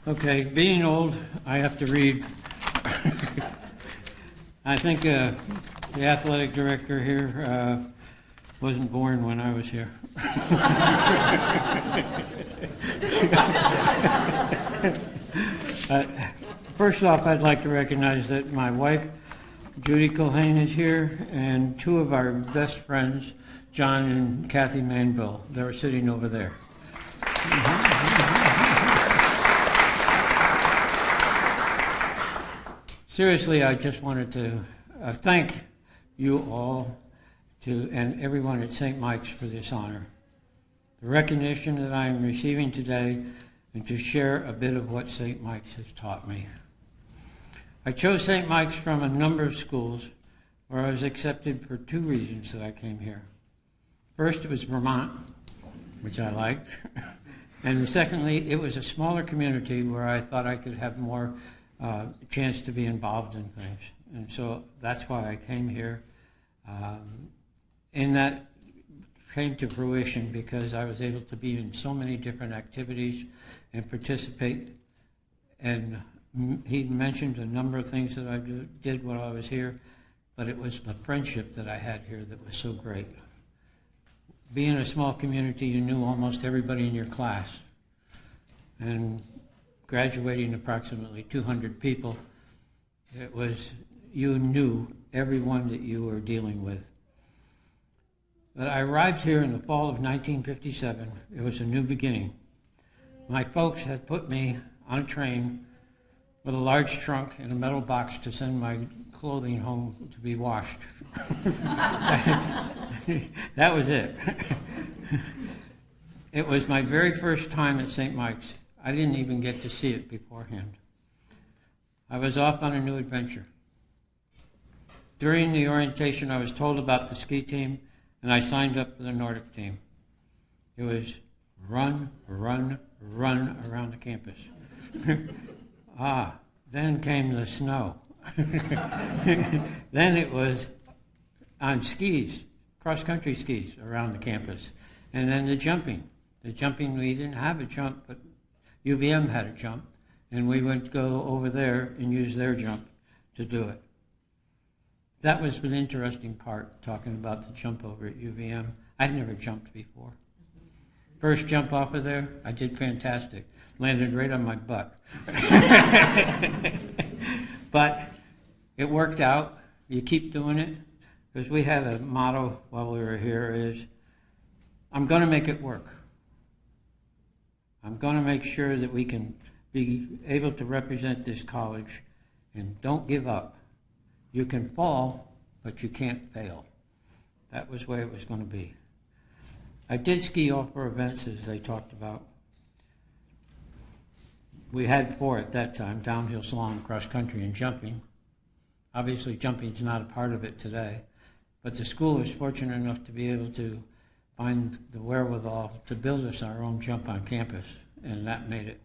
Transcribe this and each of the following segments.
Okay, being old, I have to read. I think the athletic director here wasn't born when I was here. First off, I'd like to recognize that my wife, Judy Culhane, is here, and two of our best friends, John and Kathy Manville. They're sitting over there. Seriously, I just wanted to thank you all and everyone at St. Mike's for this honor, the recognition that I am receiving today, and to share a bit of what St. Mike's has taught me. I chose St. Mike's from a number of schools where I was accepted for two reasons that I came here. First, it was Vermont, which I liked, and secondly, it was a smaller community where I thought I could have more chance to be involved in things. And so that's why I came here. And that came to fruition because I was able to be in so many different activities and participate. And he mentioned a number of things that I did while I was here, but it was the friendship that I had here that was so great. Being in a small community, you knew almost everybody in your class. And graduating approximately 200 people, it was, you knew everyone that you were dealing with. But I arrived here in the fall of 1957. It was a new beginning. My folks had put me on a train with a large trunk and a metal box to send my clothing home to be washed. That was it. It was my very first time at St. Mike's. I didn't even get to see it beforehand. I was off on a new adventure. During the orientation, I was told about the ski team, and I signed up for the Nordic team. It was run, run, run around the campus. Then came the snow. Then it was on skis, cross-country skis around the campus. And then the jumping. The jumping, we didn't have a jump, but UVM had a jump, and we would go over there and use their jump to do it. That was an interesting part, talking about the jump over at UVM. I'd never jumped before. First jump off of there, I did fantastic. Landed right on my butt. But it worked out. You keep doing it. Because we had a motto while we were here is, I'm going to make it work. I'm going to make sure that we can be able to represent this college, and don't give up. You can fall, but you can't fail. That was the way it was going to be. I did ski off-road events, as they talked about. We had four at that time: downhill, slalom, cross-country, and jumping. Obviously, jumping is not a part of it today, but the school was fortunate enough to be able to find the wherewithal to build us our own jump on campus, and that made it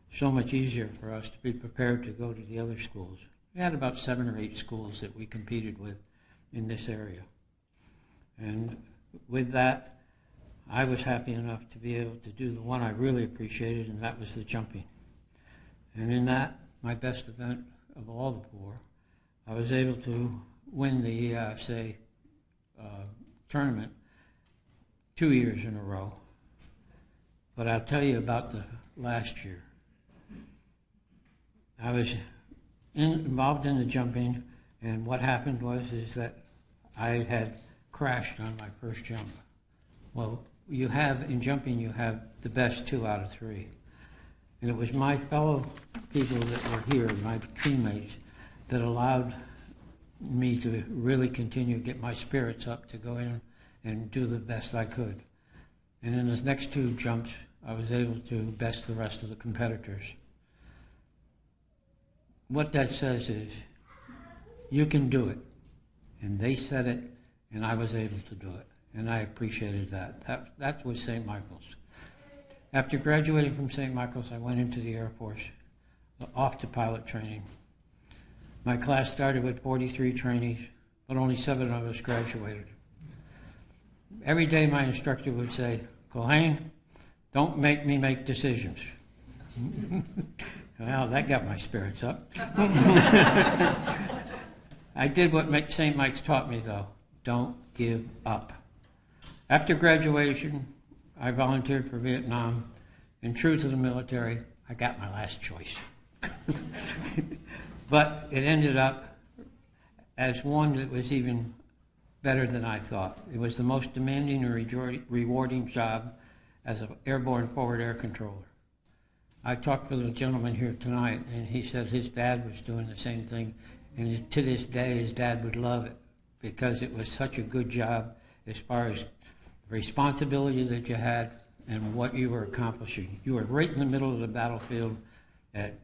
so much easier for us to be prepared to go to the other schools. We had about 7 or 8 schools that we competed with in this area. And with that, I was happy enough to be able to do the one I really appreciated, and that was the jumping. And in that, my best event of all the 4, I was able to win the tournament 2 years in a row. But I'll tell you about the last year. I was involved in the jumping, and what happened is that I had crashed on my first jump. Well, in jumping, you have the best 2 out of 3. And it was my fellow people that were here, my teammates, that allowed me to really continue to get my spirits up to go in and do the best I could. And in the next 2 jumps, I was able to best the rest of the competitors. What that says is, you can do it. And they said it, and I was able to do it. And I appreciated that. That was St. Michael's. After graduating from St. Michael's, I went into the Air Force, off to pilot training. My class started with 43 trainees, but only 7 of us graduated. Every day my instructor would say, Culhane, don't make me make decisions. Well, that got my spirits up. I did what St. Mike's taught me, though. Don't give up. After graduation, I volunteered for Vietnam, and true to the military, I got my last choice. But it ended up as one that was even better than I thought. It was the most demanding and rewarding job as an airborne forward air controller. I talked with a gentleman here tonight, and he said his dad was doing the same thing, and to this day his dad would love it because it was such a good job as far as responsibility that you had and what you were accomplishing. You were right in the middle of the battlefield at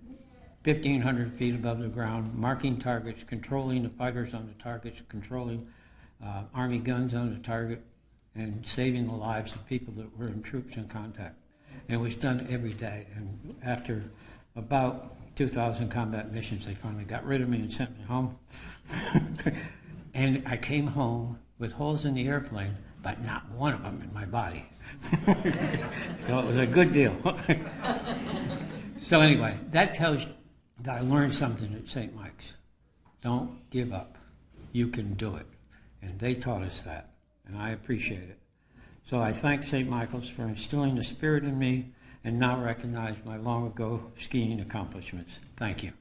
1,500 feet above the ground, marking targets, controlling the fighters on the targets, controlling Army guns on the target, and saving the lives of people that were in troops in contact. And it was done every day. And after about 2,000 combat missions, they finally got rid of me and sent me home. And I came home with holes in the airplane, but not one of them in my body. So it was a good deal. So anyway, that tells you that I learned something at St. Mike's. Don't give up. You can do it. And they taught us that, and I appreciate it. So I thank St. Michael's for instilling the spirit in me and now recognize my long ago skiing accomplishments. Thank you.